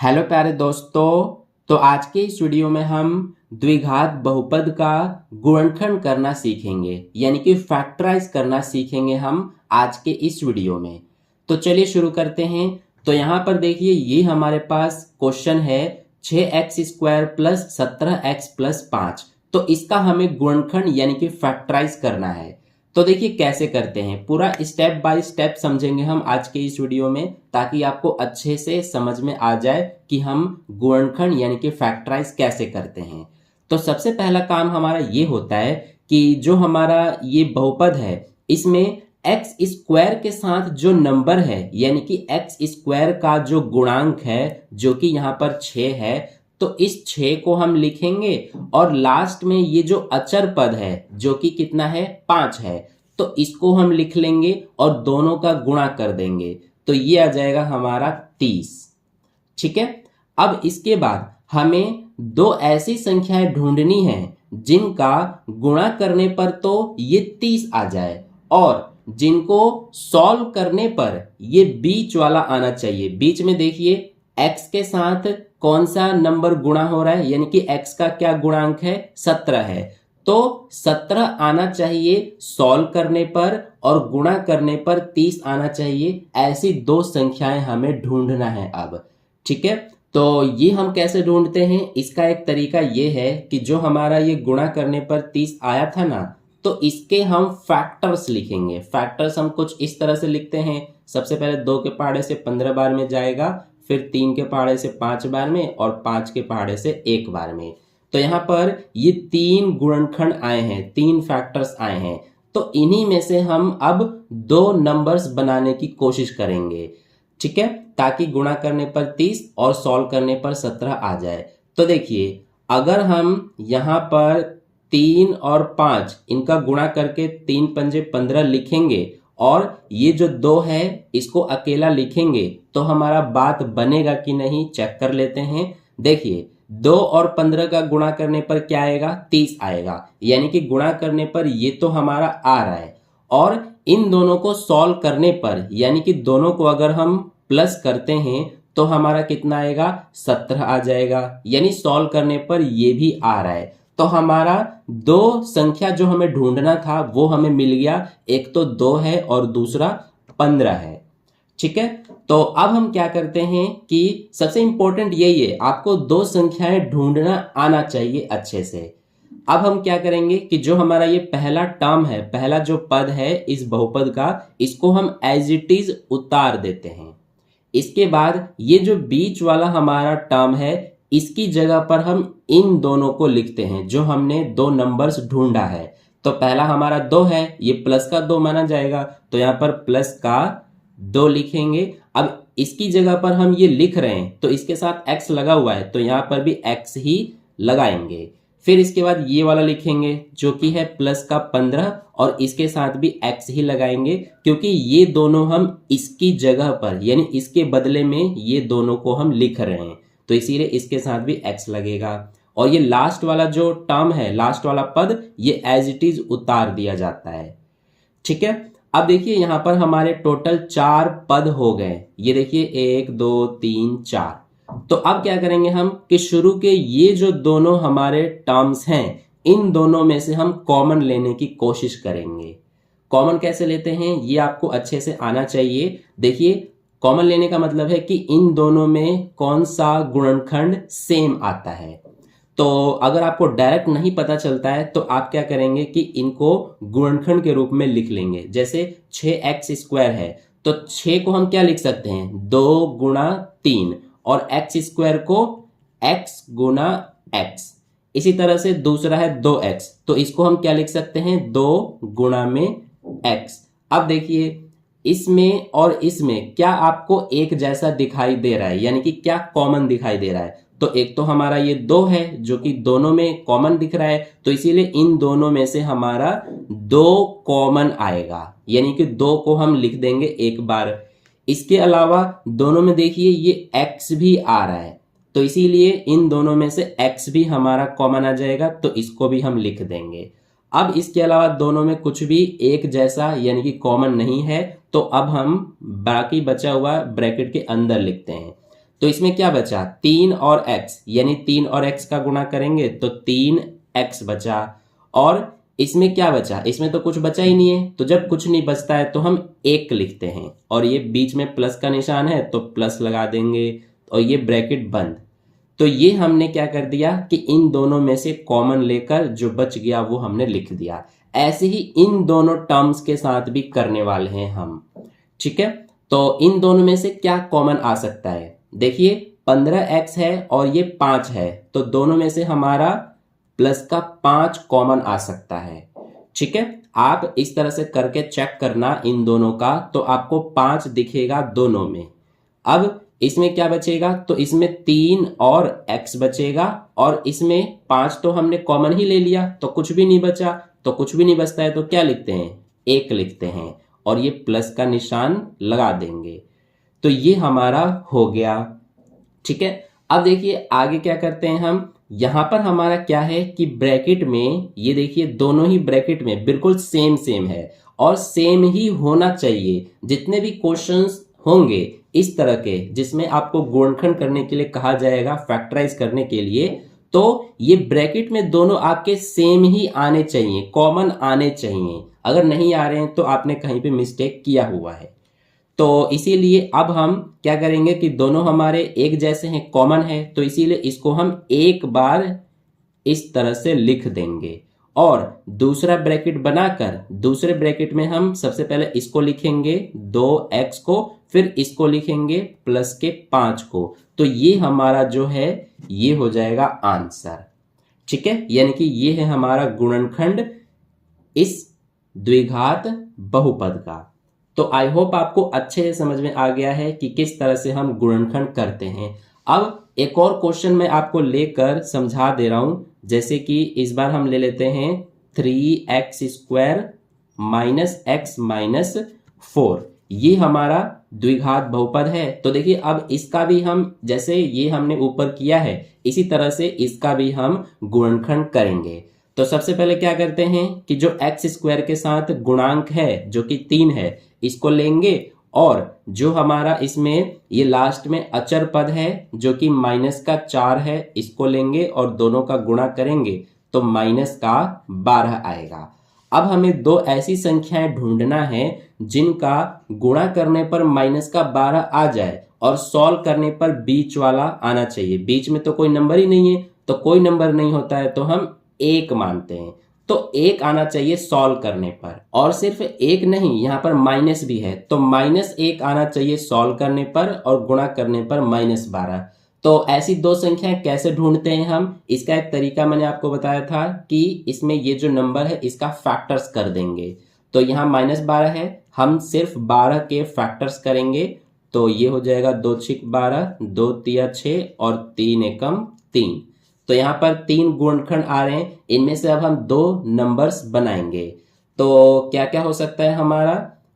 Hello प्यारे दोस्तों। तो आज के इस वीडियो में हम द्विघात बहुपद का गुणनखंड करना सीखेंगे, यानी कि फैक्टराइज करना सीखेंगे हम आज के इस वीडियो में। तो चलिए शुरू करते हैं। तो यहाँ पर देखिए, ये हमारे पास क्वेश्चन है 6x² प्लस 17x प्लस 5। तो इसका हमें गुणनखंड यानी कि फैक्टराइज करना है। तो देखिए कैसे करते हैं, पूरा स्टेप बाय स्टेप समझेंगे हम आज के इस वीडियो में, ताकि आपको अच्छे से समझ में आ जाए कि हम गुणनखंड यानी कि फैक्टराइज कैसे करते हैं। तो सबसे पहला काम हमारा ये होता है कि जो हमारा ये बहुपद है, इसमें एक्स स्क्वायर के साथ जो नंबर है, यानी कि एक्स स्क्वायर का जो गुणांक है, जो कि यहाँ पर 6 है, तो इस 6 को हम लिखेंगे और लास्ट में ये जो अचर पद है जो कि कितना है, 5 है, तो इसको हम लिख लेंगे और दोनों का गुणा कर देंगे। तो ये आ जाएगा हमारा 30। ठीक है। अब इसके बाद हमें दो ऐसी संख्याएं ढूंढनी है जिनका गुणा करने पर तो ये 30 आ जाए और जिनको सॉल्व करने पर ये बीच वाला आना चाहिए। बीच में देखिए x के साथ कौन सा नंबर गुणा हो रहा है, यानी कि x का क्या गुणांक है, 17 है, तो 17 आना चाहिए सॉल्व करने पर और गुणा करने पर 30 आना चाहिए। ऐसी दो संख्याएं हमें ढूंढना है अब। ठीक है। तो ये हम कैसे ढूंढते हैं, इसका एक तरीका ये है कि जो हमारा ये गुणा करने पर 30 आया था ना, तो इसके हम फैक्टर्स लिखेंगे। फैक्टर्स हम कुछ इस तरह से लिखते हैं। सबसे पहले 2 के पहाड़े से 15 बार में जाएगा, फिर 3 के पहाड़े से 5 बार में और 5 के पहाड़े से 1 बार में। तो यहाँ पर ये 3 गुणनखंड आए हैं, 3 फैक्टर्स आए हैं। तो इन्हीं में से हम अब 2 नंबर्स बनाने की कोशिश करेंगे। ठीक है, ताकि गुणा करने पर 30 और सॉल्व करने पर 17 आ जाए। तो देखिए, अगर हम यहाँ पर 3 और 5 इनका गुणा करके 3 पंजे 15 लिखेंगे और ये जो 2 है इसको अकेला लिखेंगे, तो हमारा बात बनेगा कि नहीं, चेक कर लेते हैं। देखिए 2 और 15 का गुणा करने पर क्या आएगा, 30 आएगा, यानी कि गुणा करने पर ये तो हमारा आ रहा है। और इन दोनों को सॉल्व करने पर, यानी कि दोनों को अगर हम प्लस करते हैं तो हमारा कितना आएगा, 17 आ जाएगा, यानी सॉल्व करने पर ये भी आ रहा है। तो हमारा 2 संख्या जो हमें ढूंढना था वो हमें मिल गया। एक तो 2 है और दूसरा 15 है। ठीक है। तो अब हम क्या करते हैं कि सबसे इंपॉर्टेंट यही है, आपको 2 संख्याएं ढूंढना आना चाहिए अच्छे से। अब हम क्या करेंगे कि जो हमारा ये पहला टर्म है, पहला जो पद है इस बहुपद का, इसको हम एज इट इज उतार देते हैं। इसके बाद ये जो बीच वाला हमारा टर्म है, इसकी जगह पर हम इन दोनों को लिखते हैं जो हमने 2 नंबर्स ढूंढा है। तो पहला हमारा 2 है, ये प्लस का 2 माना जाएगा, तो यहाँ पर प्लस का 2 लिखेंगे। अब इसकी जगह पर हम ये लिख रहे हैं तो इसके साथ x लगा हुआ है, तो यहाँ पर भी x ही लगाएंगे। फिर इसके बाद ये वाला लिखेंगे जो कि है प्लस का 15 और इसके साथ भी x ही लगाएंगे, क्योंकि ये दोनों हम इसकी जगह पर, यानी इसके बदले में ये दोनों को हम लिख रहे हैं, तो इसीलिए इसके साथ भी x लगेगा। और ये लास्ट वाला जो टर्म है, लास्ट वाला पद, ये एज इट इज उतार दिया जाता है। ठीक है। अब देखिए यहाँ पर हमारे टोटल 4 पद हो गए। ये देखिए 1 2 3 4। तो अब क्या करेंगे हम कि शुरू के ये जो दोनों हमारे टर्म्स हैं, इन दोनों में से हम कॉमन लेने की कोशिश करेंगे। कॉमन कैसे लेते हैं ये आपको अच्छे से आना चाहिए। देखिए, कॉमन लेने का मतलब है कि इन दोनों में कौन सा गुणनखंड सेम आता है। तो अगर आपको डायरेक्ट नहीं पता चलता है तो आप क्या करेंगे कि इनको गुणनखंड के रूप में लिख लेंगे। जैसे 6x² है, तो 6 को हम क्या लिख सकते हैं, 2 गुणा 3, और x² को x गुणा x। इसी तरह से दूसरा है 2x, तो इसको हम क्या लिख सकते हैं, 2 गुणा में x। अब देखिए इसमें और इसमें क्या आपको एक जैसा दिखाई दे रहा है, यानी कि क्या कॉमन दिखाई दे रहा है। तो एक तो हमारा ये 2 है जो कि दोनों में कॉमन दिख रहा है, तो इसीलिए इन दोनों में से हमारा 2 कॉमन आएगा, यानी कि 2 को हम लिख देंगे एक बार। इसके अलावा दोनों में देखिए ये x भी आ रहा है, तो इसीलिए इन दोनों में से x भी हमारा कॉमन आ जाएगा, तो इसको भी हम लिख देंगे। अब इसके अलावा दोनों में कुछ भी एक जैसा यानी कि कॉमन नहीं है, तो अब हम बाकी बचा हुआ ब्रैकेट के अंदर लिखते हैं। तो इसमें क्या बचा 3 और x, यानी 3 और x का गुणा करेंगे तो 3x बचा। और इसमें क्या बचा, इसमें तो कुछ बचा ही नहीं है। तो जब कुछ नहीं बचता है तो हम 1 लिखते हैं और ये बीच में प्लस का निशान है तो प्लस लगा देंगे और ये ब्रैकेट बंद। तो ये हमने क्या कर दिया कि इन दोनों में से कॉमन लेकर जो बच गया वो हमने लिख दिया। ऐसे ही इन दोनों टर्म्स के साथ भी करने वाले हैं हम, ठीक है। तो इन दोनों में से क्या कॉमन आ सकता है, देखिए 15x है और ये 5 है, तो दोनों में से हमारा प्लस का 5 कॉमन आ सकता है, ठीक है। आप इस तरह से करके चेक करना इन दोनों का, तो आपको 5 दिखेगा दोनों में। अब इसमें क्या बचेगा, तो इसमें 3 और x बचेगा और इसमें 5 तो हमने कॉमन ही ले लिया तो कुछ भी नहीं बचा। तो कुछ भी नहीं बचता है तो क्या लिखते हैं, 1 लिखते हैं और ये प्लस का निशान लगा देंगे। तो ये हमारा हो गया, ठीक है। अब देखिए आगे क्या करते हैं हम, यहां पर हमारा क्या है कि ब्रैकेट में ये देखिए दोनों ही ब्रैकेट में बिल्कुल सेम है और सेम ही होना चाहिए। जितने भी क्वेश्चंस होंगे इस तरह के जिसमें आपको गुणनखंड करने के लिए कहा जाएगा, फैक्टराइज करने के लिए, तो ये ब्रैकेट में दोनों आपके सेम ही आने चाहिए, कॉमन आने चाहिए। अगर नहीं आ रहे हैं तो आपने कहीं पे मिस्टेक किया हुआ है। तो इसीलिए अब हम क्या करेंगे कि दोनों हमारे एक जैसे हैं, कॉमन है, तो इसीलिए इसको हम एक बार इस तरह से लिख देंगे और दूसरा ब्रैकेट बनाकर दूसरे ब्रैकेट में हम सबसे पहले इसको लिखेंगे 2x को, फिर इसको लिखेंगे प्लस के 5 को। तो ये हमारा जो है ये हो जाएगा आंसर, ठीक है। यानी कि ये है हमारा गुणनखंड इस द्विघात बहुपद का। तो आई होप आपको अच्छे से समझ में आ गया है कि किस तरह से हम गुणनखंड करते हैं। अब एक और क्वेश्चन मैं आपको लेकर समझा दे रहा हूं, जैसे कि इस बार हम ले लेते हैं 3x² माइनस x माइनस 4। ये हमारा द्विघात बहुपद है। तो देखिए अब इसका भी हम, जैसे ये हमने ऊपर किया है, इसी तरह से इसका भी हम गुणनखंड करेंगे। तो सबसे पहले क्या करते हैं कि जो x² के साथ गुणांक है जो कि 3 है, इसको लेंगे और जो हमारा इसमें ये लास्ट में अचर पद है जो कि -4 है, इसको लेंगे और दोनों का गुणा करेंगे तो -12 आएगा। अब हमें दो ऐसी संख्याएं ढूंढना है जिनका गुणा करने पर -12 आ जाए और सॉल्व करने पर बीच वाला आना चाहिए। बीच में तो कोई नंबर ही नहीं है, तो कोई नंबर नहीं होता है तो हम 1 मानते हैं। तो 1 आना चाहिए सॉल्व करने पर, और सिर्फ 1 नहीं, यहाँ पर माइनस भी है, तो -1 आना चाहिए सॉल्व करने पर और गुणा करने पर -12। तो ऐसी दो संख्याएं कैसे ढूंढते हैं हम, इसका एक तरीका मैंने आपको बताया था कि इसमें ये जो नंबर है इसका फैक्टर्स कर देंगे। तो यहाँ -12 है, हम सिर्फ 12 के फैक्टर्स करेंगे तो ये हो जाएगा 2 छिक 12, 2 तिया 6 और 3 एकम 3। तो यहाँ पर 3 गुणनखंड आ रहे हैं, इनमें से अब हम 2 नंबर्स बनाएंगे। तो क्या क्या हो सकता है हमारा,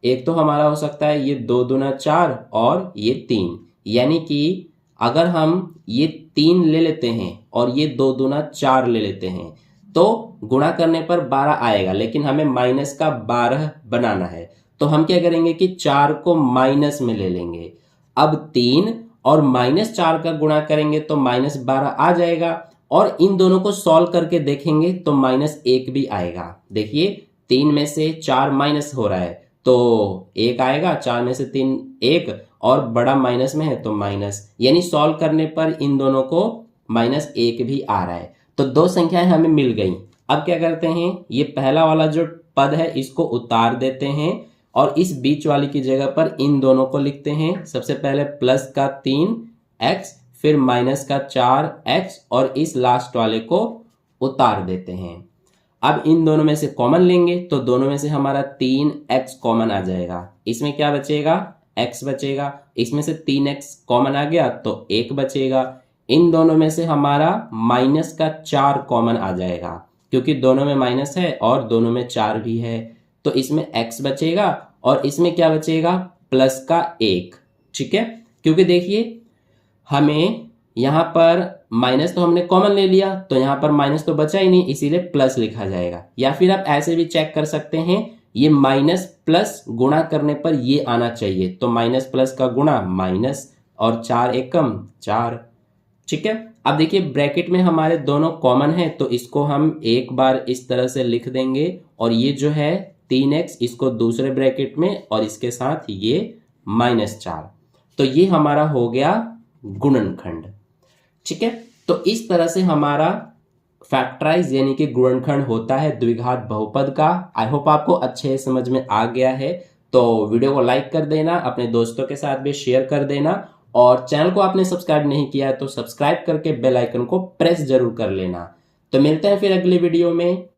एक तो हमारा हो सकता है ये 2 दूना 4 और ये 3, यानी कि अगर हम ये 3 ले लेते हैं और ये 2 दूना 4 ले लेते हैं तो गुणा करने पर 12 आएगा, लेकिन हमें -12 बनाना है। तो हम क्या करेंगे कि 4 को माइनस में ले लेंगे। अब 3 और -4 का गुणा करेंगे तो -12 आ जाएगा और इन दोनों को सॉल्व करके देखेंगे तो -1 भी आएगा। देखिए 3 में से 4 माइनस हो रहा है तो 1 आएगा, 4 में से 3 1 और बड़ा माइनस में है तो माइनस, यानी सॉल्व करने पर इन दोनों को -1 भी आ रहा है। तो 2 संख्याएं हमें मिल गई। अब क्या करते हैं, ये पहला वाला जो पद है इसको उतार देते हैं और इस बीच वाली की जगह पर इन दोनों को लिखते हैं। सबसे पहले प्लस का 3x, फिर -4x और इस लास्ट वाले को उतार देते हैं। अब इन दोनों में से कॉमन लेंगे तो दोनों में से हमारा 3x कॉमन आ जाएगा। इसमें क्या बचेगा, x बचेगा। इसमें से 3x कॉमन आ गया तो 1 बचेगा। इन दोनों में से हमारा -4 कॉमन आ जाएगा क्योंकि दोनों में माइनस है और दोनों में 4 भी है। तो इसमें x बचेगा और इसमें क्या बचेगा, +1, ठीक है। क्योंकि देखिए हमें यहाँ पर माइनस तो हमने कॉमन ले लिया तो यहाँ पर माइनस तो बचा ही नहीं, इसीलिए प्लस लिखा जाएगा। या फिर आप ऐसे भी चेक कर सकते हैं, ये माइनस प्लस गुणा करने पर ये आना चाहिए, तो माइनस प्लस का गुणा माइनस और 4 एकम 4। ठीक है, अब देखिए ब्रैकेट में हमारे दोनों कॉमन है तो इसको हम एक बार इस तरह से लिख देंगे और ये जो है 3x इसको दूसरे ब्रैकेट में और इसके साथ ये -4। तो ये हमारा हो गया गुणनखंड। ठीक है, तो इस तरह से हमारा फैक्टराइज यानी कि गुणनखंड होता है द्विघात बहुपद का। आई होप आपको अच्छे समझ में आ गया है। तो वीडियो को लाइक कर देना, अपने दोस्तों के साथ भी शेयर कर देना और चैनल को आपने सब्सक्राइब नहीं किया है तो सब्सक्राइब करके बेल आइकन को प्रेस जरूर कर लेना। तो मिलते हैं फिर अगले वीडियो में।